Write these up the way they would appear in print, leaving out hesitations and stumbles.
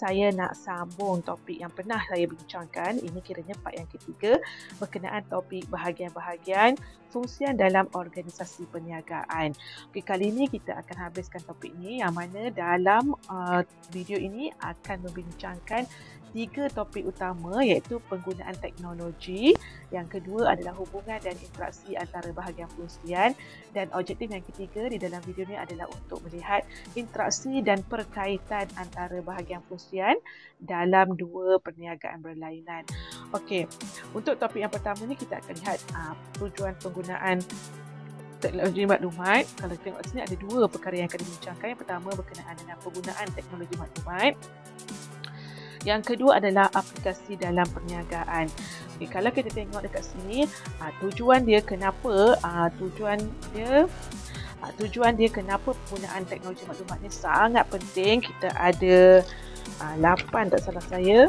saya nak sambung topik yang pernah saya bincangkan. Ini kiranya part yang ketiga berkenaan topik bahagian-bahagian fungsian dalam organisasi perniagaan. Okey, kali ini kita akan habiskan topik ini yang mana dalam video ini akan membincangkan 3 topik utama, iaitu penggunaan teknologi, yang kedua adalah hubungan dan interaksi antara bahagian fungsian, dan objektif yang ketiga di dalam video ini adalah untuk melihat interaksi dan perkaitan antara bahagian fungsian dalam dua perniagaan berlainan. Okey, untuk topik yang pertama ni kita akan lihat tujuan penggunaan teknologi maklumat. Kalau tengok sini ada 2 perkara yang akan dibincangkan. Yang pertama berkenaan dengan penggunaan teknologi maklumat. Yang kedua adalah aplikasi dalam perniagaan. Okay, kalau kita tengok dekat sini, tujuan dia kenapa kenapa penggunaan teknologi maklumat ni sangat penting. Kita ada 8 tak salah saya.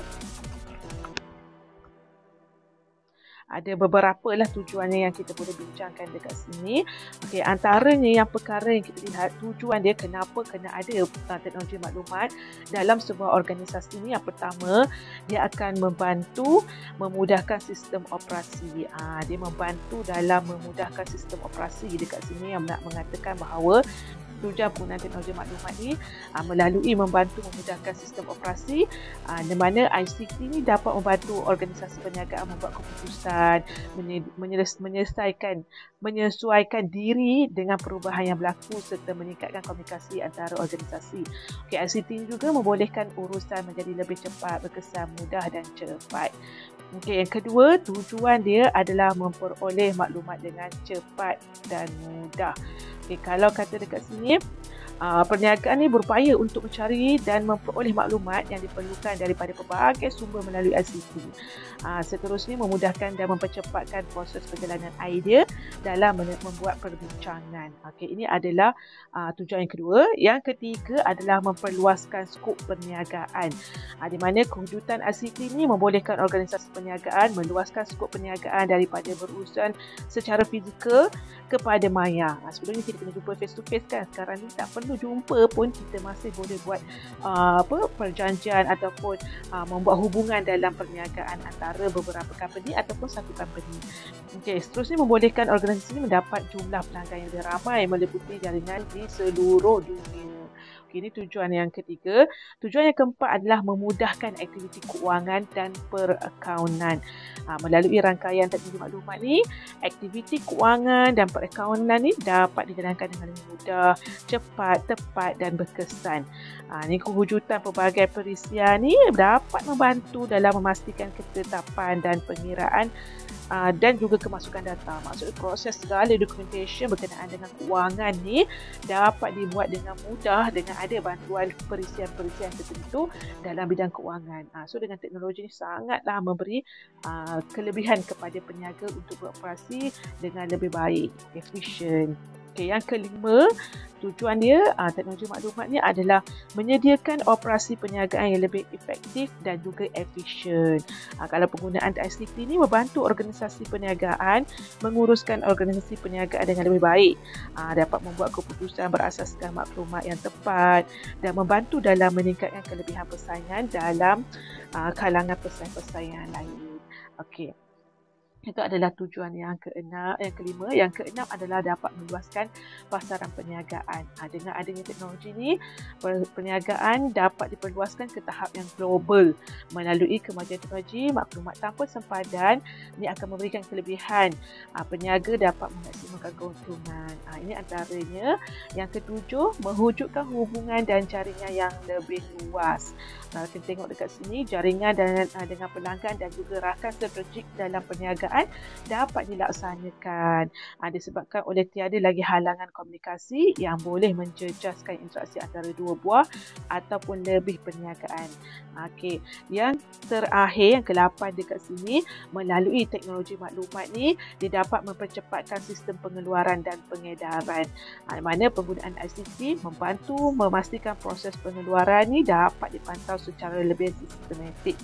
Ada beberapa lah tujuannya yang kita boleh bincangkan dekat sini. Okey, antaranya yang perkara yang kita lihat tujuan dia kenapa kena ada teknologi maklumat dalam sebuah organisasi ini. Yang pertama, dia akan membantu memudahkan sistem operasi. Dia membantu dalam memudahkan sistem operasi. Dekat sini yang nak mengatakan bahawa tujuan penggunaan teknologi maklumat ni melalui membantu memudahkan sistem operasi, di mana ICT ni dapat membantu organisasi perniagaan membuat keputusan, menyesuaikan diri dengan perubahan yang berlaku serta meningkatkan komunikasi antara organisasi. Okay, ICT ni juga membolehkan urusan menjadi lebih cepat, berkesan, mudah dan cepat. Okay, yang kedua, tujuan dia adalah memperoleh maklumat dengan cepat dan mudah. Okay, kalau kata dekat sini, perniagaan ni berupaya untuk mencari dan memperoleh maklumat yang diperlukan daripada pelbagai sumber melalui ICT. Seterusnya, memudahkan dan mempercepatkan proses perjalanan idea dalam membuat perbincangan. Okay, ini adalah tujuan yang kedua. Yang ketiga adalah memperluaskan skop perniagaan. Di mana kewujudan ICT ini membolehkan organisasi perniagaan meluaskan skop perniagaan daripada berurusan secara fizikal kepada maya. Sebelum ni kita kena jumpa face to face kan. Sekarang ni tak perlu jumpa pun kita masih boleh buat perjanjian ataupun membuat hubungan dalam perniagaan antara beberapa company ataupun satu company. Okey, seterusnya membolehkan organisasi ini mendapat jumlah pelanggan yang lebih ramai meliputi jaringan di seluruh dunia. Ini tujuan yang ketiga. Tujuan yang keempat adalah memudahkan aktiviti keuangan dan perakaunan. Melalui rangkaian teknologi maklumat ni, aktiviti keuangan dan perakaunan ni dapat dijalankan dengan lebih mudah, cepat, tepat dan berkesan. Ini kewujudan pelbagai perisian ni dapat membantu dalam memastikan ketetapan dan pengiraan dan juga kemasukan data. Maksudnya proses segala documentation berkenaan dengan keuangan ni dapat dibuat dengan mudah dengan ada bantuan perisian-perisian tertentu dalam bidang keuangan. So dengan teknologi ni sangatlah memberi kelebihan kepada peniaga untuk beroperasi dengan lebih baik, efisien. Okay, yang kelima, tujuan dia teknologi maklumat ni adalah menyediakan operasi perniagaan yang lebih efektif dan juga efisien. Kalau penggunaan ICT ni membantu organisasi perniagaan menguruskan organisasi perniagaan dengan lebih baik, dapat membuat keputusan berasaskan maklumat yang tepat dan membantu dalam meningkatkan kelebihan persaingan dalam kalangan pesaing-pesaing yang lain. Okey. Itu adalah tujuan yang kelima. Yang keenam adalah dapat meluaskan pasaran perniagaan. Dengan adanya teknologi ini, perniagaan dapat diperluaskan ke tahap yang global melalui kemajuan teknologi maklumat tanpa sempadan. Ini akan memberikan kelebihan. Peniaga dapat memaksimalkan keuntungan. Ini antaranya. Yang ketujuh, mewujudkan hubungan dan jaringan yang lebih luas. Kalau kita tengok dekat sini, jaringan dengan pelanggan dan juga rakan strategik dalam perniagaan dapat dilaksanakan disebabkan oleh tiada lagi halangan komunikasi yang boleh menjejaskan interaksi antara dua buah ataupun lebih perniagaan. Okey, yang terakhir, yang ke-8 dekat sini, melalui teknologi maklumat ni dia dapat mempercepatkan sistem pengeluaran dan pengedaran. Di mana penggunaan ICT membantu memastikan proses pengeluaran ni dapat dipantau secara lebih sistematik.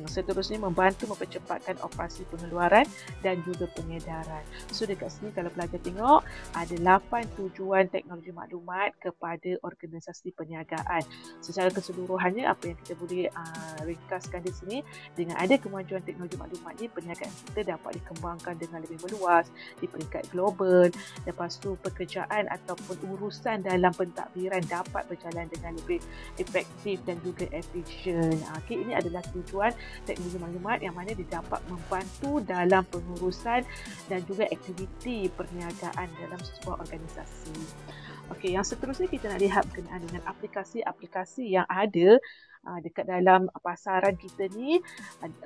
Seterusnya membantu mempercepatkan operasi pengeluaran dan juga pengedaran. So dekat sini kalau pelajar tengok ada 8 tujuan teknologi maklumat kepada organisasi perniagaan. Secara keseluruhannya apa yang kita boleh ringkaskan di sini, dengan ada kemajuan teknologi maklumat ni, perniagaan kita dapat dikembangkan dengan lebih meluas di peringkat global. Lepas tu pekerjaan ataupun urusan dalam pentadbiran dapat berjalan dengan lebih efektif dan juga efisien. Okay, ini adalah tujuan teknologi maklumat yang mana dia dapat membantu dalam pengurusan dan juga aktiviti perniagaan dalam sebuah organisasi. Okey, yang seterusnya kita nak lihat berkenaan dengan aplikasi-aplikasi yang ada dekat dalam pasaran kita ni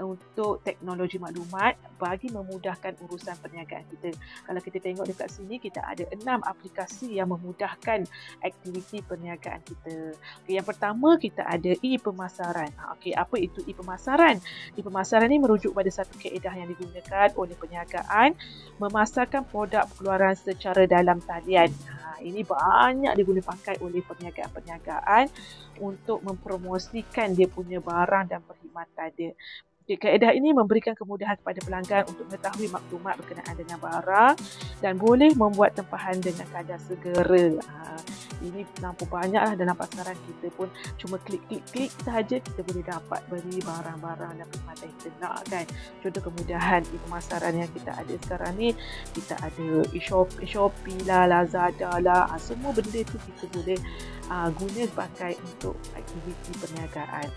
untuk teknologi maklumat bagi memudahkan urusan perniagaan kita. Kalau kita tengok dekat sini, kita ada 6 aplikasi yang memudahkan aktiviti perniagaan kita. Okay, yang pertama kita ada e-pemasaran. Okey, apa itu e-pemasaran? E-pemasaran ni merujuk pada satu kaedah yang digunakan oleh perniagaan memasarkan produk pengeluaran secara dalam talian. Ini banyak digunakan pakai oleh perniagaan untuk mempromosikan dia punya barang dan perkhidmatan dia. Kaedah ini memberikan kemudahan kepada pelanggan untuk mengetahui maklumat berkenaan dengan barang dan boleh membuat tempahan dengan kadar segera. Ini nampak banyaklah dalam pasaran kita pun, cuma klik sahaja kita boleh dapat beli barang-barang dan perkhidmatan yang kita nak kan. Contoh kemudahan di pemasaran yang kita ada sekarang ni, kita ada Shopee lah, Lazada lah, semua benda tu kita boleh guna pakai untuk aktiviti perniagaan.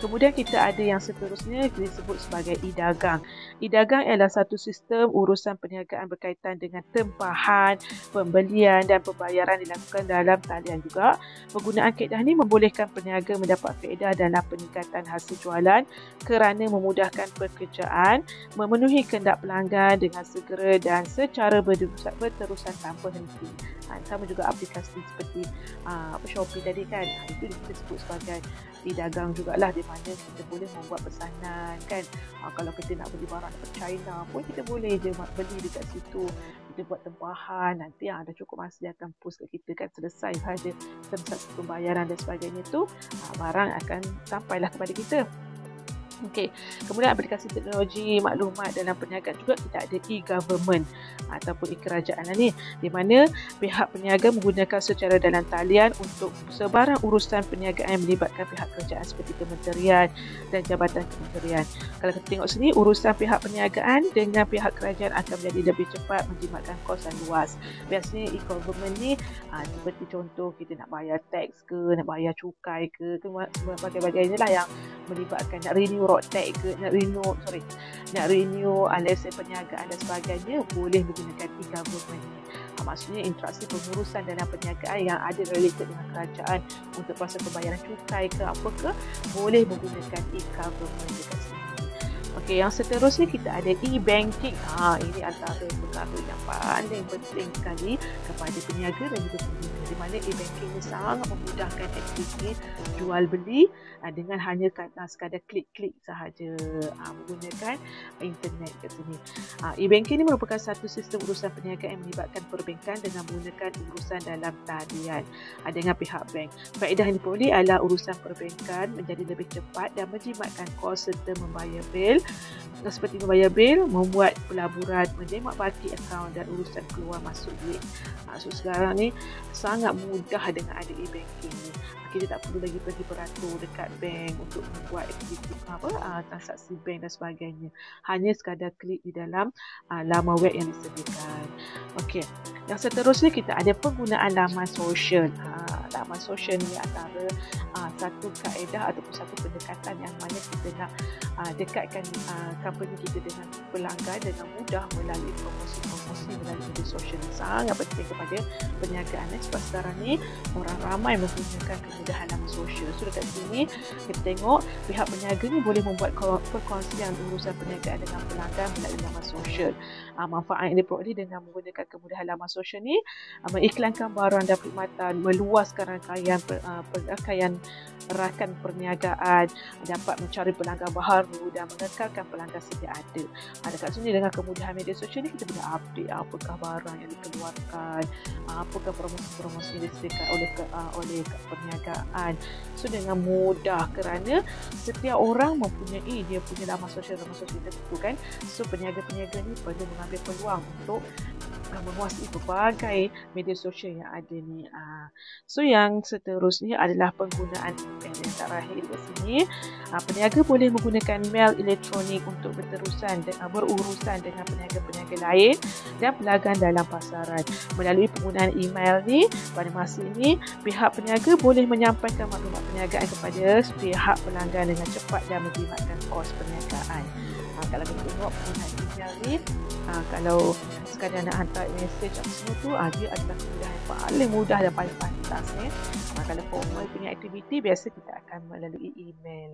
Kemudian kita ada yang seterusnya disebut sebagai e-dagang. E-dagang adalah satu sistem urusan perniagaan berkaitan dengan tempahan, pembelian dan pembayaran dilakukan dalam talian juga. Penggunaan kaedah ini membolehkan peniaga mendapat faedah dalam peningkatan hasil jualan kerana memudahkan pekerjaan, memenuhi kehendak pelanggan dengan segera dan secara berterusan tanpa henti. Sama juga aplikasi seperti Shopee tadi kan, itu kita sebut sebagai e-dagang jugalah, di mana kita boleh membuat pesanan kan. Kalau kita nak beli barang daripada China pun kita boleh je beli dekat situ, kita buat tempahan, nanti dah cukup masa dia akan post kat kita kan, selesai saja transaksi pembayaran dan sebagainya tu, barang akan sampailah kepada kita. Okey, kemudian aplikasi teknologi maklumat dalam perniagaan juga kita ada e-government ataupun e-kerajaan ni, di mana pihak peniaga menggunakan secara dalam talian untuk sebarang urusan perniagaan yang melibatkan pihak kerajaan seperti kementerian dan jabatan kementerian. Kalau kita tengok sini, urusan pihak perniagaan dengan pihak kerajaan akan menjadi lebih cepat, menjimatkan kos dan luas. Biasanya e-government ni seperti contoh kita nak bayar teks ke, nak bayar cukai ke, sebagainya lah yang melibatkan nak renew road tax ke, nak renew lesen perniagaan dan sebagainya, boleh menggunakan e-government ni. Maksudnya interaksi pengurusan dalam perniagaan yang ada related dengan kerajaan untuk proses pembayaran cukai ke apa ke, boleh menggunakan e-government dekat sini. Okey, yang seterusnya kita ada e-banking. Ini antara perkara yang paling penting sekali kepada peniaga dan juga pengguna, di mana e-banking ini sangat memudahkan aktiviti jual beli dengan hanya sekadar klik-klik sahaja menggunakan internet kat sini. E-banking ini merupakan satu sistem urusan perniagaan yang melibatkan perbankan dengan menggunakan urusan dalam talian dengan pihak bank. Faedah yang diperoleh adalah urusan perbankan menjadi lebih cepat dan menjimatkan kos serta membayar bil. Seperti membayar bil, membuat pelaburan, menyemak baki akaun dan urusan keluar masuk duit. So sekarang ni sangat mudah dengan ada e-banking ni. Kita tak perlu lagi pergi beratur dekat bank untuk membuat aktiviti transaksi bank dan sebagainya. Hanya sekadar klik di dalam laman web yang disediakan. Okey, yang seterusnya kita ada penggunaan laman sosial. Laman sosial ni antara satu kaedah ataupun satu pendekatan yang mana kita nak dekatkan company kita dengan pelanggan dengan mudah melalui promosi melalui media sosial. Sangat penting kepada perniagaan sebab sekarang ni orang ramai menggunakan kemudahan laman sosial. So dekat sini kita tengok pihak peniaga ni boleh membuat perkongsian urusan perniagaan dengan pelanggan melalui laman sosial. Manfaat yang diperoleh dengan menggunakan kemudahan laman sosial ni, mengiklankan barang dan perkhidmatan, meluaskan rangkaian rakan perniagaan, dapat mencari pelanggan baru dan mengekalkan pelanggan sedia ada. Dekat sini dengan kemudahan media sosial ni kita boleh update apakah barang yang dikeluarkan, apakah promosi-promosi yang disediakan oleh perniagaan perniagaan. So dengan mudah kerana setiap orang mempunyai dia punya laman sosial tertentu kan. So peniaga-peniaga ni perlu mengambil peluang untuk menguasai berbagai media sosial yang ada ni. So yang seterusnya adalah penggunaan email yang terakhir di sini. Peniaga boleh menggunakan mail elektronik untuk berurusan dengan peniaga-peniaga lain dan pelanggan dalam pasaran. Melalui penggunaan email ni, pada masa ini pihak peniaga boleh menyampaikan maklumat perniagaan kepada pihak pelanggan dengan cepat dan menjimatkan kos perniagaan. Kalau kita tengok penggunaan email ni, kalau sekadar nak hantar mesej apa semua tu, dia adalah kemudahan yang paling mudah dan paling pantas. Kalau formal punya aktiviti, biasa kita akan melalui email.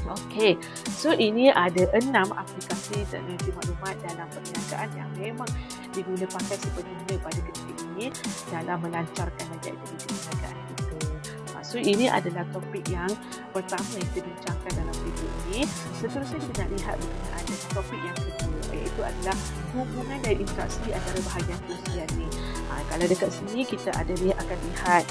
Okey, so ini ada 6 aplikasi teknologi maklumat dalam perniagaan yang memang diguna pakai sepenuhnya pada ketika ini dalam melancarkan aktiviti perniagaan kita. So ini adalah topik yang pertama yang kita bincangkan dalam video ini. Seterusnya kita nak lihat berkenaan dengan topik yang kedua, iaitu adalah hubungan dan interaksi antara bahagian fungsian ni. Kalau dekat sini kita akan lihat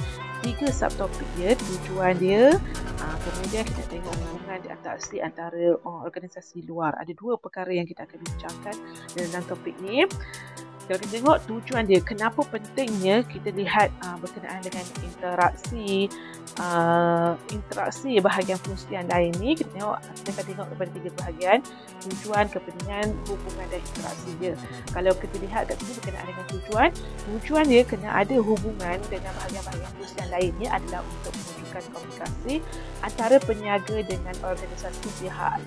3 subtopik dia, tujuan dia, kemudian kita tengok hubungan dan interaksi antara organisasi luar. Ada 2 perkara yang kita akan bincangkan dalam topik ni. Kalau kita tengok tujuan dia, kenapa pentingnya kita lihat berkenaan dengan interaksi bahagian fungsian lain ni. Kita akan tengok kepada 3 bahagian: tujuan, kepentingan, hubungan dan interaksi dia. Kalau kita lihat kat sini berkenaan dengan tujuan dia kena ada hubungan dengan bahagian-bahagian fungsian lain ni adalah untuk mewujudkan komunikasi antara peniaga dengan organisasi pihak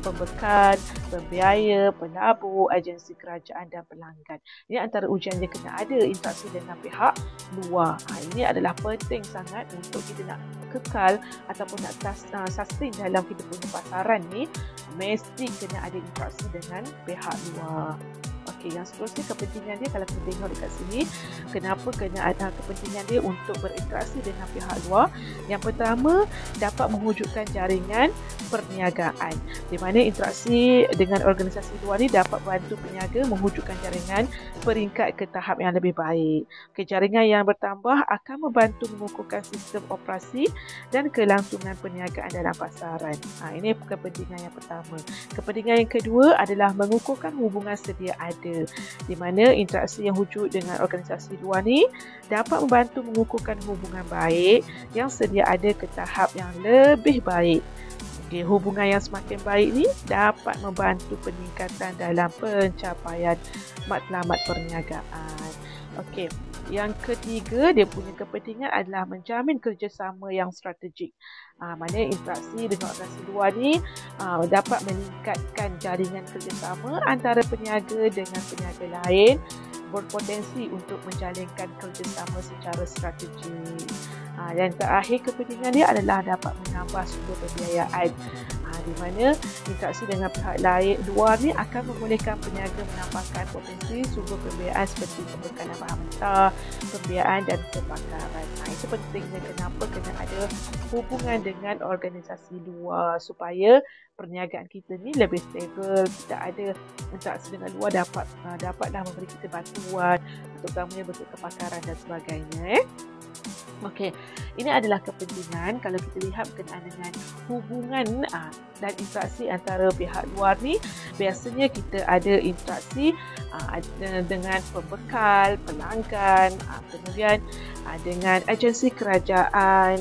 pembekal, pembiaya, pelabur, agensi kerajaan dan pelanggan. Ini antara ujian dia kena ada interaksi dengan pihak luar. Ini adalah penting sangat untuk kita nak kekal ataupun nak sustain dalam kita punya pasaran ni, mesti kena ada interaksi dengan pihak luar. Okey, yang seterusnya kepentingan dia, kalau kita tengok dekat sini, kenapa kena ada kepentingan dia untuk berinteraksi dengan pihak luar? Yang pertama, dapat mewujudkan jaringan perniagaan, di mana interaksi dengan organisasi luar ni dapat bantu peniaga mewujudkan jaringan peringkat ke tahap yang lebih baik. Jaringan yang bertambah akan membantu mengukuhkan sistem operasi dan kelangsungan perniagaan dalam pasaran. Ini kepentingan yang pertama. Kepentingan yang kedua adalah mengukuhkan hubungan sedia ada, di mana interaksi yang wujud dengan organisasi luar ni dapat membantu mengukuhkan hubungan baik yang sedia ada ke tahap yang lebih baik. Hubungan yang semakin baik ni dapat membantu peningkatan dalam pencapaian matlamat perniagaan. Okey, yang ketiga, dia punya kepentingan adalah menjamin kerjasama yang strategik. Maknanya interaksi dengan organisasi luar ni dapat meningkatkan jaringan kerjasama antara peniaga dengan peniaga lain, berpotensi untuk menjalinkan kerjasama secara strategik. Dan terakhir, kepentingan dia adalah dapat menambah sumber pembiayaan, di mana interaksi dengan pihak lain luar ni akan membolehkan peniaga menambahkan potensi sumber pembiayaan seperti pembekalan bahan mentah, pembiayaan dan kepakaran. Itu pentingnya kenapa kena ada hubungan dengan organisasi luar, supaya perniagaan kita ni lebih stable. Kita ada interaksi dengan luar dapatlah memberi kita bantuan, terutamanya bentuk kepakaran dan sebagainya. Okey, ini adalah kepentingan. Kalau kita lihat berkenaan dengan hubungan dan interaksi antara pihak luar ni, biasanya kita ada interaksi dengan pembekal, pelanggan, kemudian dengan agensi kerajaan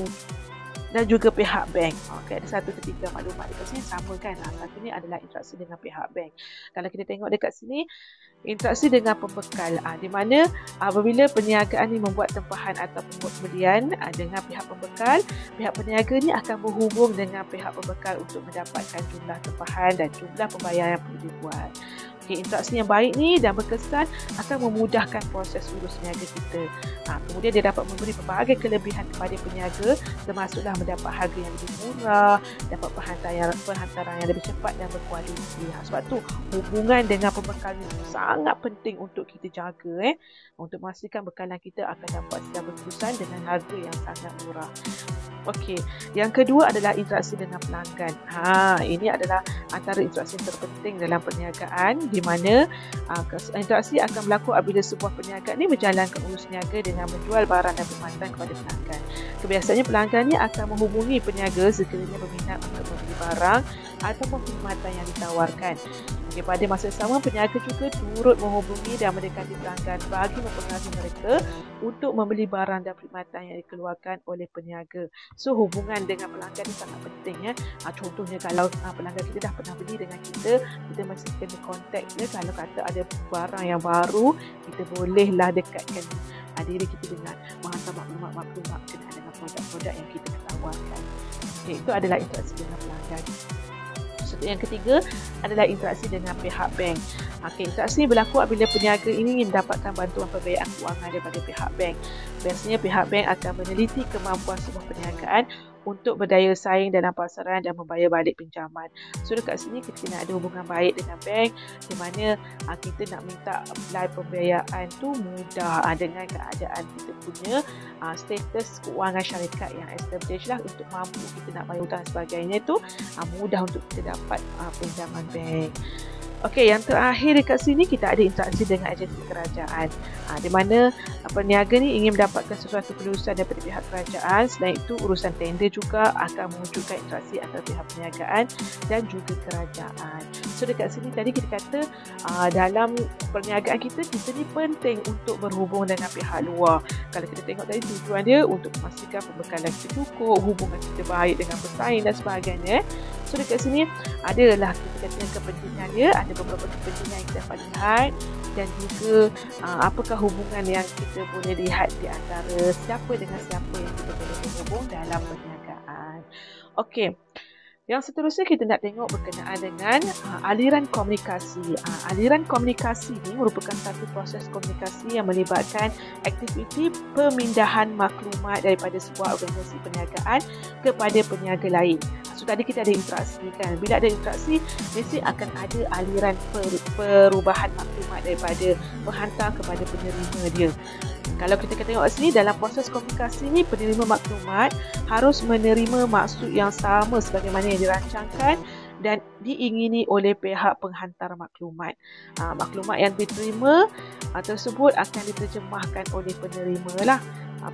dan juga pihak bank. Okey, ada 1 ke 3 maklumat dekat sini sama kan. Satu ni adalah interaksi dengan pihak bank. Kalau kita tengok dekat sini, interaksi dengan pembekal, di mana apabila perniagaan ni membuat tempahan ataupun pembelian dengan pihak pembekal, pihak peniaga ni akan berhubung dengan pihak pembekal untuk mendapatkan jumlah tempahan dan jumlah pembayaran yang perlu dibuat. Interaksi yang baik ni dan berkesan akan memudahkan proses urus niaga kita. Kemudian dia dapat memberi pelbagai kelebihan kepada peniaga, termasuklah mendapat harga yang lebih murah, dapat penghantaran yang lebih cepat dan berkualiti. Sebab tu hubungan dengan pembekal ni sangat penting untuk kita jaga, untuk memastikan bekalan kita akan dapat sedia berterusan dengan harga yang sangat murah. Okey, yang kedua adalah interaksi dengan pelanggan. Ini adalah antara interaksi terpenting dalam perniagaan, di mana interaksi akan berlaku apabila sebuah perniagaan ni menjalankan urus niaga dengan menjual barang dan perkhidmatan kepada pelanggan. Kebiasaannya pelanggan ni akan menghubungi peniaga sekiranya berminat untuk membeli barang ataupun perkhidmatan yang ditawarkan. Pada masa sama, peniaga juga turut menghubungi dan mendekati pelanggan bagi mempengaruhi mereka untuk membeli barang dan perkhidmatan yang dikeluarkan oleh peniaga. So, hubungan dengan pelanggan ini sangat penting ya. Contohnya kalau pelanggan kita dah pernah beli dengan kita mesti kena kontak dia. Kalau kata ada barang yang baru, kita bolehlah dekatkan diri kita dengan menghantar maklumat berkenaan dengan produk-produk yang kita tawarkan. Okay, itu adalah interaksi dengan pelanggan. Yang ketiga adalah interaksi dengan pihak bank. Interaksi ini berlaku apabila peniaga ini ingin mendapatkan bantuan pembiayaan kewangan daripada pihak bank. Biasanya pihak bank akan meneliti kemampuan sebuah perniagaan untuk berdaya saing dalam pasaran dan membayar balik pinjaman. So dekat sini kita nak ada hubungan baik dengan bank, di mana kita nak minta apply pembiayaan tu mudah dengan keadaan kita punya status kewangan syarikat yang established lah, untuk mampu kita nak bayar hutang dan sebagainya tu mudah untuk kita dapat pinjaman bank. Okey, yang terakhir dekat sini kita ada interaksi dengan agensi kerajaan, di mana peniaga ni ingin mendapatkan sesuatu kelulusan daripada pihak kerajaan. Selain itu, urusan tender juga akan mewujudkan interaksi antara pihak perniagaan dan juga kerajaan. So dekat sini tadi kita kata dalam perniagaan kita ni penting untuk berhubung dengan pihak luar. Kalau kita tengok tadi, tujuan dia untuk memastikan pembekalan kita cukup, hubungan kita baik dengan pesaing dan sebagainya. So dekat sini adalah kita kata kepentingan dia, ada beberapa kepentingan yang kita dapat lihat, dan juga apakah hubungan yang kita boleh lihat di antara siapa dengan siapa yang kita boleh berhubung dalam perniagaan. Okey. Yang seterusnya kita nak tengok berkenaan dengan aliran komunikasi. Aliran komunikasi ini merupakan satu proses komunikasi yang melibatkan aktiviti pemindahan maklumat daripada sebuah organisasi perniagaan kepada peniaga lain. So tadi kita ada interaksi kan. Bila ada interaksi, mesti akan ada aliran perubahan maklumat daripada penghantar kepada penerima dia. Kalau kita tengok sini, dalam proses komunikasi ni, penerima maklumat harus menerima maksud yang sama sebagaimana yang dirancangkan dan diingini oleh pihak penghantar maklumat. Maklumat yang diterima tersebut akan diterjemahkan oleh penerima lah.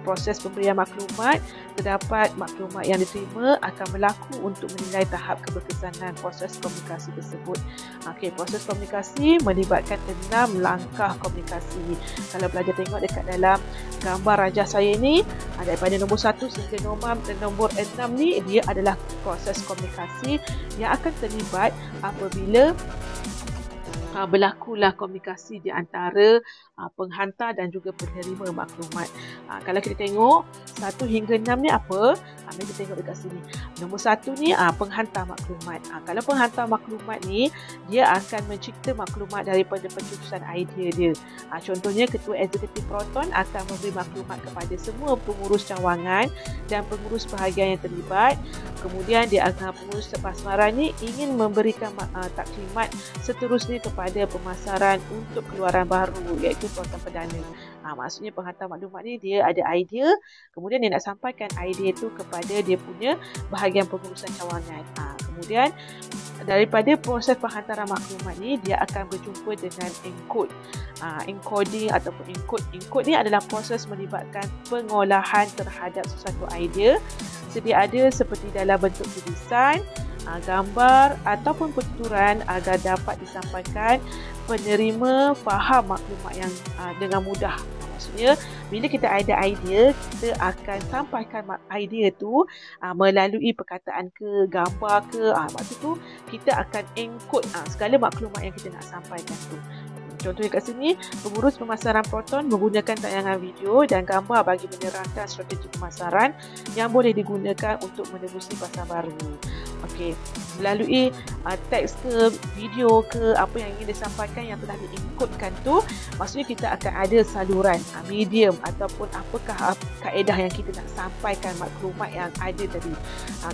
Proses pemberian maklumat, terdapat maklumat yang diterima akan berlaku untuk menilai tahap keberkesanan proses komunikasi tersebut. Okey, proses komunikasi melibatkan 6 langkah komunikasi. Kalau pelajar tengok dekat dalam gambar rajah saya ni, daripada nombor 1 sehingga nombor 6 ni, dia adalah proses komunikasi yang akan terlibat apabila berlakulah komunikasi di antara penghantar dan juga penerima maklumat. Kalau kita tengok 1 hingga 6 ni apa? Mari kita tengok dekat sini. Nombor 1 ni penghantar maklumat. Kalau penghantar maklumat ni, dia akan mencipta maklumat daripada pencetusan idea dia. Contohnya, Ketua Eksekutif Proton akan memberi maklumat kepada semua pengurus cawangan dan pengurus bahagian yang terlibat. Kemudian pengurus pasmaran ni ingin memberikan taklimat seterusnya kepada pemasaran untuk keluaran baru, iaitu Proton Perdana. Maksudnya penghantar maklumat ni dia ada idea, kemudian dia nak sampaikan idea tu kepada dia punya bahagian pengurusan cawangan. Kemudian daripada proses penghantaran maklumat ni, dia akan berjumpa dengan encode. Encoding ataupun encode. Encode ni adalah proses melibatkan pengolahan terhadap sesuatu idea, sedia ada seperti dalam bentuk tulisan, gambar ataupun petuturan agar dapat disampaikan penerima faham maklumat yang dengan mudah. Maksudnya, bila kita ada idea, kita akan sampaikan idea tu melalui perkataan ke, gambar ke. Waktu tu kita akan encode segala maklumat yang kita nak sampaikan tu. Contohnya kat sini, pengurus pemasaran Proton menggunakan tayangan video dan gambar bagi menerangkan strategi pemasaran yang boleh digunakan untuk menebusi pasar baru. Okey, melalui teks ke, video ke, apa yang ingin disampaikan yang telah diinputkan tu, maksudnya kita akan ada saluran, medium ataupun apakah kaedah yang kita nak sampaikan maklumat yang ada tadi.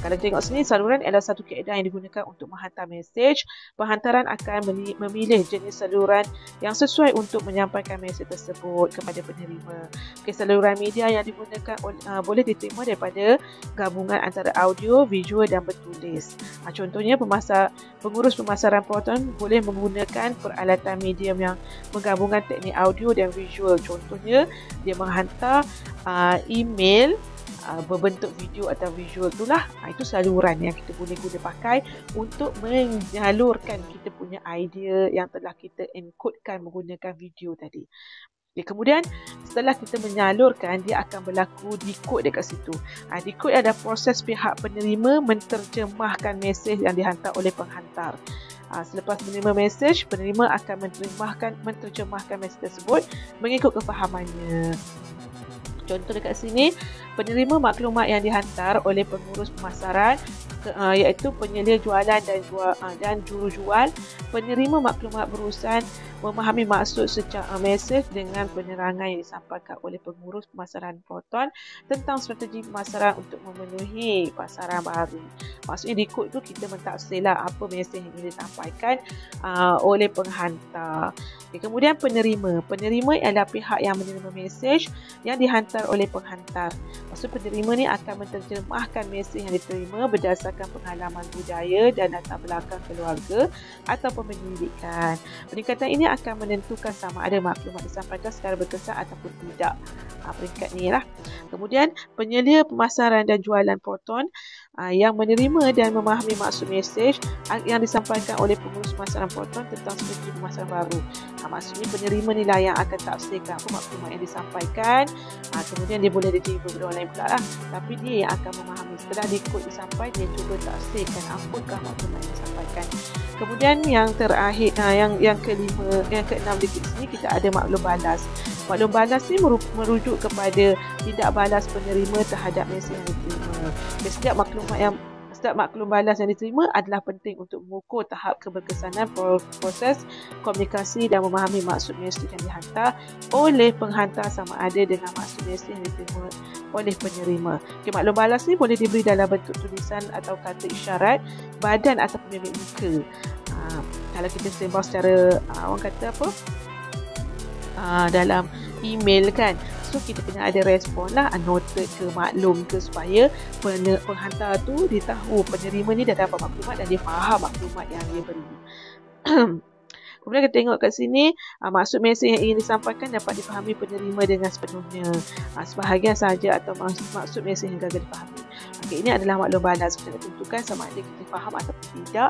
Kalau tengok sini, saluran adalah satu kaedah yang digunakan untuk menghantar mesej. Penghantaran akan memilih jenis saluran yang sesuai untuk menyampaikan mesej tersebut kepada penerima. Okay, saluran media yang digunakan boleh diterima daripada gabungan antara audio, visual dan bertulis. menulis. Contohnya pengurus pemasaran proton boleh menggunakan peralatan medium yang menggabungkan teknik audio dan visual. Contohnya dia menghantar email berbentuk video atau visual itulah. Itu saluran yang kita boleh guna pakai untuk menyalurkan kita punya idea yang telah kita encodekan menggunakan video tadi. Kemudian setelah kita menyalurkan, dia akan berlaku decode dekat situ. Decode adalah proses pihak penerima menterjemahkan mesej yang dihantar oleh penghantar. Selepas menerima mesej, penerima akan menterjemahkan mesej tersebut mengikut kefahamannya. Contoh dekat sini, penerima maklumat yang dihantar oleh pengurus pemasaran iaitu penyelia jualan dan jurujual. Penerima maklumat berurusan memahami maksud secara mesej dengan penerangan yang disampaikan oleh pengurus pemasaran proton tentang strategi pemasaran untuk memenuhi pasaran baru. Maksudnya di kod tu kita mentafsirlah apa mesej yang disampaikan oleh penghantar. Kemudian penerima ialah pihak yang menerima mesej yang dihantar oleh penghantar. Maksud penerima ni akan menterjemahkan mesej yang diterima berdasarkan pengalaman budaya dan latar belakang keluarga atau pendidikan. Peningkatan ini akan menentukan sama ada maklumat disampaikan secara berkesan ataupun tidak. Peringkat ni lah. Kemudian penyelia pemasaran dan jualan proton yang menerima dan memahami maksud mesej yang disampaikan oleh pengurus pemasaran proton tentang strategi pemasaran baru. Maksudnya penerima ni lah yang akan tafsirkan apa maklumat yang disampaikan. Kemudian dia boleh diterima oleh orang lain pula lah. Tapi dia yang akan memahami. Setelah dikod disampaikan, dia cuba tafsirkan apakah maklumat yang disampaikan. Kemudian yang terakhir, yang keenam di sini kita ada maklum balas. Maklum balas ni merujuk kepada tindak balas penerima terhadap mesej yang diterima. Setiap maklum balas yang diterima adalah penting untuk mengukur tahap keberkesanan proses komunikasi dan memahami maksud mesej yang dihantar oleh penghantar sama ada dengan maksud mesej yang diterima oleh penerima. Maklum balas ni boleh diberi dalam bentuk tulisan atau kata isyarat, badan ataupun mimik muka. Kalau kita sembang secara orang kata apa? Dalam email kan, so kita kena ada respon lah, noted ke maklum ke, supaya penghantar tu dia tahu penerima ni dah dapat maklumat dan dia faham maklumat yang dia beri. Kemudian kita tengok kat sini, maksud mesej yang ingin disampaikan dapat difahami penerima dengan sepenuhnya. Sebahagian sahaja atau maksud mesej yang gagal difahami. Ini adalah maklum balas. Kita nak tentukan sama ada kita faham ataupun tidak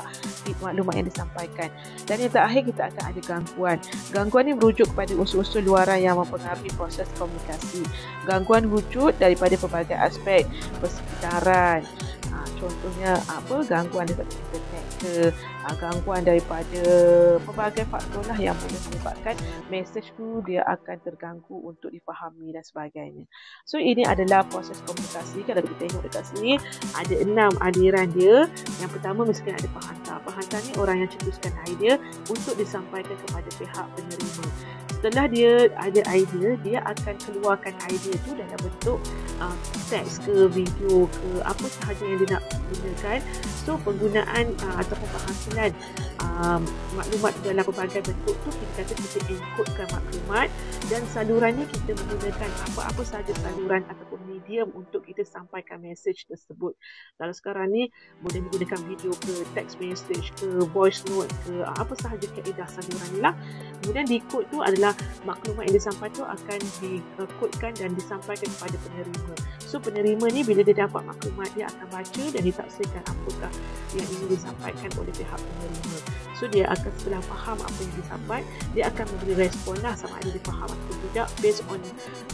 maklumat yang disampaikan. Dan yang terakhir kita akan ada gangguan. Gangguan ni merujuk kepada unsur-unsur luaran yang mempengaruhi proses komunikasi. Gangguan wujud daripada pelbagai aspek persekitaran. Contohnya gangguan daripada internet ke, gangguan daripada pelbagai faktor lah yang boleh menyebabkan mesej tu dia akan terganggu untuk difahami dan sebagainya. So ini adalah proses komunikasi. Kalau kita tengok dekat sini ada 6 aliran dia. Yang pertama mesti ada penghantar. Penghantar ni orang yang cetuskan idea untuk disampaikan kepada pihak penerima. Setelah dia ada idea, dia akan keluarkan idea tu dalam bentuk teks ke, video ke, apa sahaja yang dia nak gunakan. So penggunaan ataupun penghasilan maklumat dalam pelbagai bentuk tu kita kata kita encodekan maklumat, dan saluran ni kita menggunakan apa-apa sahaja saluran ataupun medium untuk kita sampaikan mesej tersebut. Kalau sekarang ni boleh menggunakan video ke, text message ke, voice note ke, apa sahaja kaedah saluran ni lah. Kemudian decode tu adalah maklumat yang disampaikan tu akan dikodekan dan disampaikan kepada penerima. So penerima ni bila dia dapat maklumat, dia akan baca dan ditafsirkan apakah yang ingin disampaikan oleh pihak penerima. So dia akan setelah faham apa yang disampaikan, dia akan memberi respon lah sama ada dia faham atau tidak based on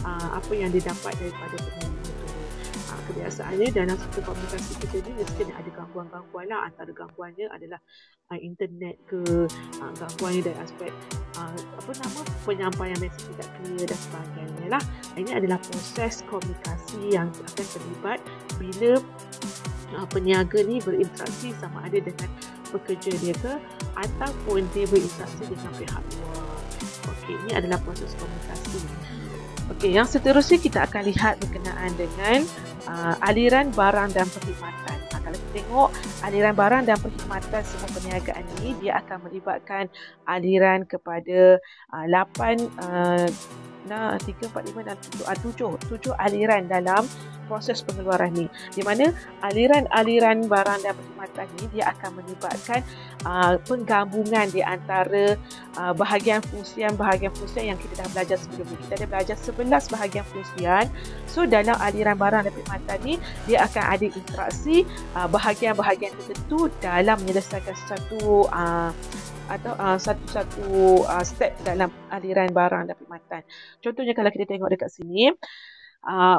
apa yang dia dapat daripada penerima tu. Kebiasaannya dalam satu komunikasi kita ni mesti ada gangguan-gangguan lah. Antara gangguannya adalah internet ke, gangguannya dari aspek penyampaian mesej tidak clear dan sebagainya lah. Ini adalah proses komunikasi yang akan terlibat bila peniaga ni berinteraksi sama ada dengan pekerja dia ke, ataupun dia berinteraksi dengan pihak luar. Okey, ini adalah proses komunikasi. Okey, yang seterusnya kita akan lihat berkenaan dengan aliran barang dan perkhidmatan. Kalau kita tengok aliran barang dan perkhidmatan semua perniagaan ini, dia akan melibatkan aliran kepada 8 3, 4, 5 dan 7. 7 aliran dalam proses pengeluaran ni. Di mana aliran-aliran barang dan perkhidmatan ni dia akan melibatkan penggabungan di antara bahagian fungsian yang kita dah belajar sebelum ni. Kita ada belajar 11 bahagian fungsian. So dalam aliran barang dan perkhidmatan ni dia akan ada interaksi bahagian-bahagian tertentu dalam menyelesaikan satu step dalam aliran barang dan perkhidmatan. Contohnya kalau kita tengok dekat sini,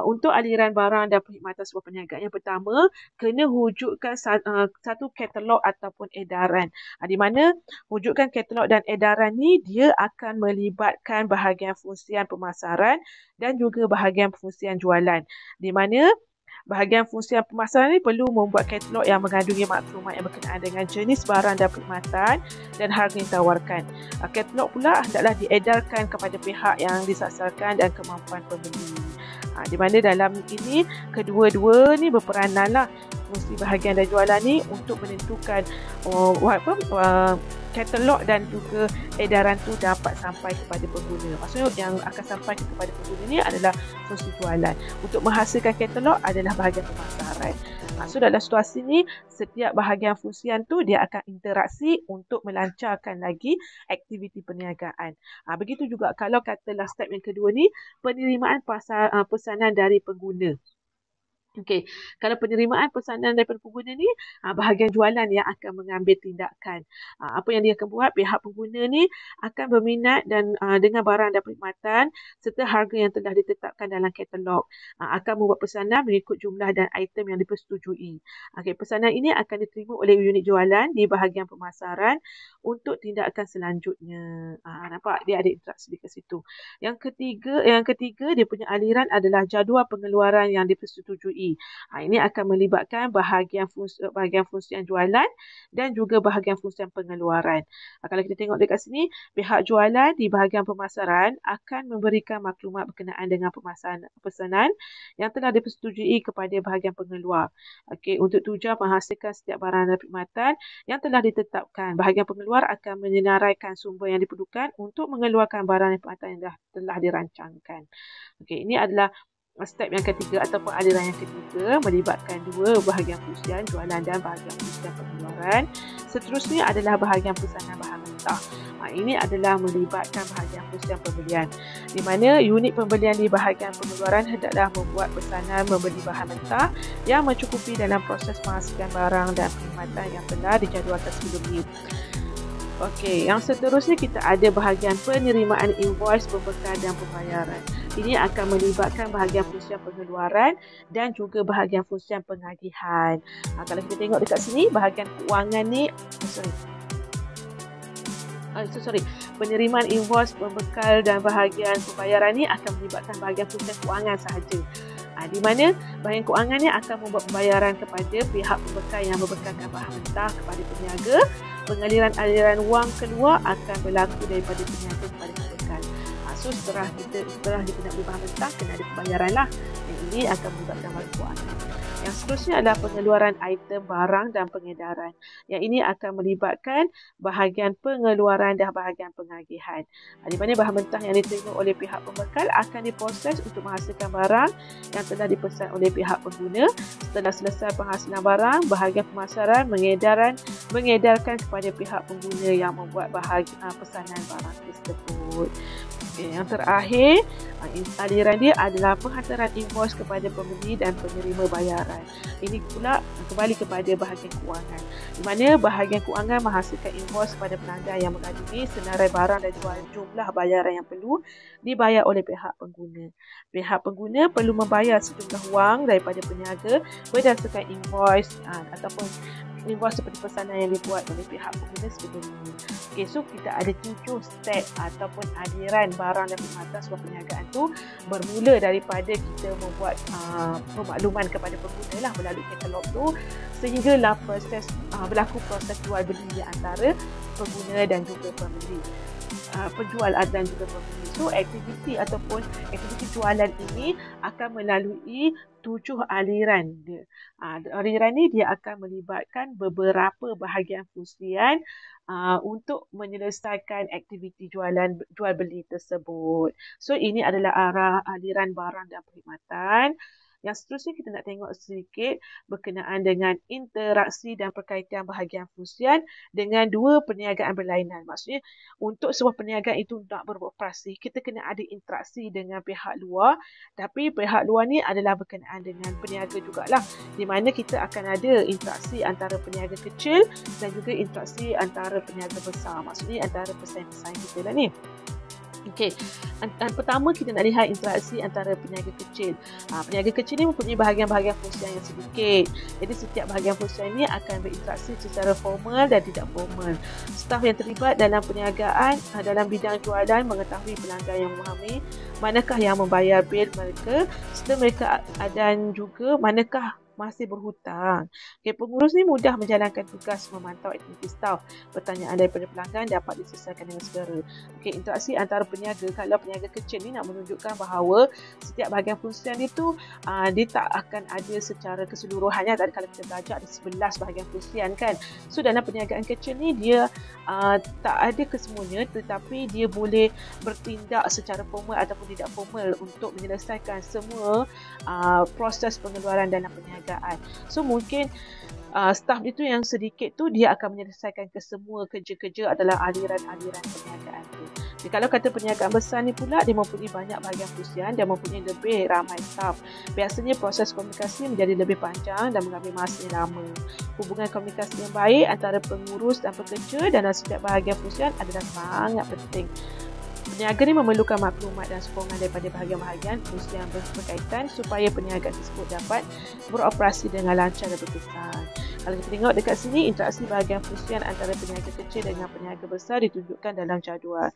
untuk aliran barang dan perkhidmatan sebuah perniagaan, yang pertama kena wujudkan satu katalog ataupun edaran, di mana wujudkan katalog dan edaran ni dia akan melibatkan bahagian fungsian pemasaran dan juga bahagian fungsian jualan, di mana bahagian fungsian pemasaran ini perlu membuat katalog yang mengandungi maklumat yang berkenaan dengan jenis barang dan perkhidmatan dan harga yang ditawarkan. Katalog pula hendaklah diedarkan kepada pihak yang disasarkan dan kemampuan pembeli. Di mana dalam ini kedua-dua ni berperanan lah, fungsi bahagian dan jualan ni, untuk menentukan katalog dan juga edaran tu dapat sampai kepada pengguna. Maksudnya yang akan sampai kepada pengguna ni adalah fungsi jualan. Untuk menghasilkan katalog adalah bahagian pemasaran. So dalam situasi ni, setiap bahagian fungsian tu dia akan interaksi untuk melancarkan lagi aktiviti perniagaan. Begitu juga kalau katalah step yang kedua ni, penerimaan pesanan dari pengguna. Okey, kalau penerimaan pesanan daripada pengguna ni, bahagian jualan yang akan mengambil tindakan. Apa yang dia akan buat, pihak pengguna ni akan berminat dan dengan barang dan perkhidmatan serta harga yang telah ditetapkan dalam katalog. Akan membuat pesanan mengikut jumlah dan item yang dipersetujui. Okey, pesanan ini akan diterima oleh unit jualan di bahagian pemasaran untuk tindakan selanjutnya. Nampak dia ada interaksi di situ. Yang ketiga dia punya aliran adalah jadual pengeluaran yang dipersetujui. Ini akan melibatkan bahagian fungsian jualan dan juga bahagian fungsian pengeluaran. Kalau kita tengok dekat sini, pihak jualan di bahagian pemasaran akan memberikan maklumat berkenaan dengan pesanan yang telah dipersetujui kepada bahagian pengeluar. Okey, untuk tujuan menghasilkan setiap barang dan perkhidmatan yang telah ditetapkan. Bahagian pengeluar akan menyenaraikan sumber yang diperlukan untuk mengeluarkan barang dan perkhidmatan yang telah dirancangkan. Okey, ini adalah step yang ketiga ataupun aliran yang ketiga, melibatkan dua bahagian fungsian jualan dan bahagian fungsian pengeluaran. Seterusnya adalah bahagian pesanan bahan mentah. Ini adalah melibatkan bahagian fungsian pembelian, di mana unit pembelian di bahagian pengeluaran hendaklah membuat pesanan membeli bahan mentah yang mencukupi dalam proses menghasilkan barang dan perkhidmatan yang telah dijadualkan sebelum ini. Okey, yang seterusnya kita ada bahagian penerimaan invoice, pembekal dan pembayaran. Ini akan melibatkan bahagian fungsian pengeluaran dan juga bahagian fungsian pengagihan. Kalau kita tengok dekat sini, bahagian keuangan ni, penerimaan invoice, pembekal dan bahagian pembayaran ni akan melibatkan bahagian fungsian keuangan sahaja. Di mana bahagian keuangan ni akan membuat pembayaran kepada pihak pembekal yang membekalkan bahan mentah kepada peniaga. Pengaliran-aliran wang keluar akan berlaku daripada peniaga kepada pembekal. So setelah kita nak beli bahan mentah, kena ada pembayaran lah. Yang ini akan melibatkan bahagian keuangan. Yang seterusnya adalah pengeluaran item barang dan pengedaran. Yang ini akan melibatkan bahagian pengeluaran dan bahagian pengagihan. Di mana bahan mentah yang diterima oleh pihak pembekal akan diproses untuk menghasilkan barang yang telah dipesan oleh pihak pengguna. Setelah selesai penghasilan barang, bahagian pemasaran mengedarkan kepada pihak pengguna yang membuat pesanan barang tersebut. Yang terakhir, aliran dia adalah penghantaran invoice kepada pembeli dan penerima bayaran. Ini pula kembali kepada bahagian keuangan, di mana bahagian keuangan menghasilkan invoice kepada pelanggan yang mengandungi senarai barang dan jumlah bayaran yang perlu dibayar oleh pihak pengguna. Pihak pengguna perlu membayar sejumlah wang daripada peniaga berdasarkan invoice ataupun invoice seperti pesanan yang dibuat oleh pihak pengguna sebelum ini. Okay, so kita ada 7 step ataupun aliran barang dan perkhidmatan sebuah perniagaan tu, bermula daripada kita membuat pemakluman kepada pengguna lah melalui katalog tu, sehinggalah berlaku proses jual beli di antara pengguna dan juga pembeli, penjual dan juga pembeli. So aktiviti ataupun aktiviti jualan ini akan melalui 7 aliran dia. Aliran ni dia akan melibatkan beberapa bahagian fungsian untuk menyelesaikan aktiviti jual beli tersebut. So ini adalah arah aliran barang dan perkhidmatan. Yang seterusnya kita nak tengok sedikit berkenaan dengan interaksi dan perkaitan bahagian fungsian dengan dua perniagaan berlainan. Maksudnya untuk sebuah perniagaan itu nak beroperasi, kita kena ada interaksi dengan pihak luar. Tapi pihak luar ni adalah berkenaan dengan peniaga jugalah. Di mana kita akan ada interaksi antara peniaga kecil dan juga interaksi antara peniaga besar. Maksudnya antara pesaing-pesaing kita lah ni. Okey, pertama kita nak lihat interaksi antara peniaga kecil. Peniaga kecil ni mempunyai bahagian-bahagian fungsian yang sedikit. Jadi setiap bahagian fungsian ni akan berinteraksi secara formal dan tidak formal. Staf yang terlibat dalam perniagaan dalam bidang jualan mengetahui pelanggan yang memahami manakah yang membayar bil mereka serta mereka dan juga manakah masih berhutang. Okay, pengurus ni mudah menjalankan tugas memantau aktiviti staf. Pertanyaan daripada pelanggan dapat diselesaikan dengan segera. Okay, interaksi antara peniaga. Kalau peniaga kecil ni nak menunjukkan bahawa setiap bahagian fungsian itu dia tak akan ada secara keseluruhannya. Tadi kalau kita belajar ada 11 bahagian fungsian kan. So dalam perniagaan kecil ni dia tak ada kesemuanya, tetapi dia boleh bertindak secara formal ataupun tidak formal untuk menyelesaikan semua proses pengeluaran dalam perniagaan. So mungkin staf itu yang sedikit tu dia akan menyelesaikan kesemua kerja-kerja adalah aliran-aliran perniagaan tu. Jadi, kalau kata perniagaan besar ni pula dia mempunyai banyak bahagian fungsian dan mempunyai lebih ramai staf. Biasanya proses komunikasi menjadi lebih panjang dan mengambil masa yang lama. Hubungan komunikasi yang baik antara pengurus dan pekerja dalam setiap bahagian fungsian adalah sangat penting. Peniaga ni memerlukan maklumat dan sokongan daripada bahagian-bahagian fungsi yang berkaitan supaya perniagaan tersebut dapat beroperasi dengan lancar dan berkesan. Kalau kita tengok dekat sini, interaksi bahagian fungsian antara peniaga kecil dengan peniaga besar ditunjukkan dalam jadual.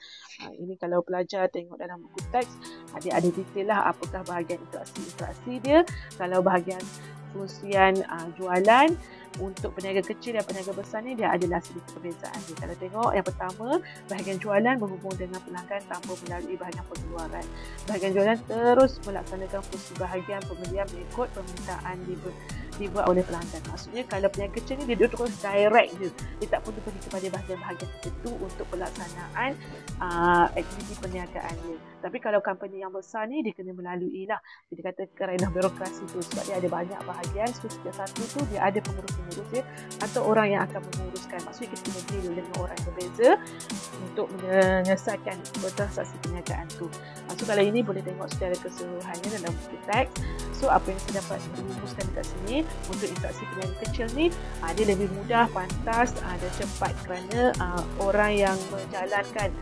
Ini kalau pelajar tengok dalam buku teks, dia ada detail lah apakah bahagian interaksi dia. Kalau bahagian fungsian jualan untuk peniaga kecil dan peniaga besar ni dia adalah sedikit perbezaan. Kalau tengok yang pertama, bahagian jualan berhubung dengan pelanggan tanpa melalui bahagian pengeluaran. Bahagian jualan terus melaksanakan fungsi bahagian pembelian mengikut permintaan dibuat oleh pelanggan. Maksudnya kalau peniaga kecil ni dia terus direct je. Dia tak perlu pergi kepada bahagian-bahagian tertentu untuk pelaksanaan aktiviti perniagaan dia. Tapi kalau company yang besar ni dia kena melalui lah. Dia kata kerana birokrasi tu sebab dia ada banyak bahagian. So setiap satu tu dia ada pengurus-pengurus dia atau orang yang akan menguruskan. Maksudnya kita kena deal dengan orang yang berbeza untuk menyelesaikan transaksi perniagaan tu. So kalau ini boleh tengok secara keseluruhannya dalam buku teks. So apa yang saya dapat rumuskan dekat sini untuk interaksi peniaga kecil ni dia lebih mudah, pantas dan cepat kerana orang yang menjalankan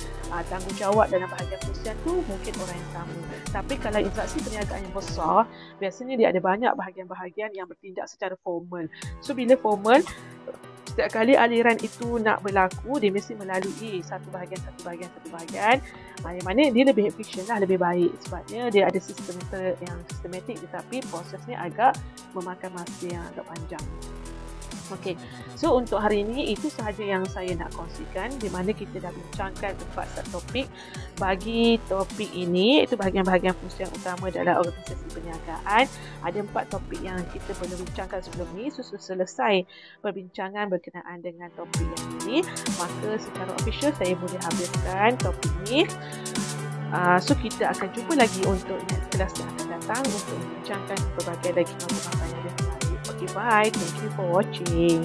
tanggungjawab dalam bahagian fungsian tu mungkin orang yang sama. Tapi kalau interaksi perniagaan yang besar, biasanya dia ada banyak bahagian-bahagian yang bertindak secara formal. So bila formal, setiap kali aliran itu nak berlaku, dia mesti melalui satu bahagian. Yang mana dia lebih efisien lah, lebih baik. Sebabnya dia ada sistem yang sistematik tetapi prosesnya agak memakan masa yang agak panjang. Okey, so untuk hari ini itu sahaja yang saya nak kongsikan di mana kita dah bincangkan 4 subtopik. Bagi topik ini, itu bahagian-bahagian fungsi yang utama dalam organisasi perniagaan. Ada 4 topik yang kita perlu bincangkan sebelum ni. So selesai perbincangan berkenaan dengan topik yang ini, maka secara official saya boleh habiskan topik ni. So kita akan jumpa lagi untuk next kelas yang akan datang untuk membincangkan berbagai lagi matematika yang lebih menarik. Okay, bye. Thank you for watching.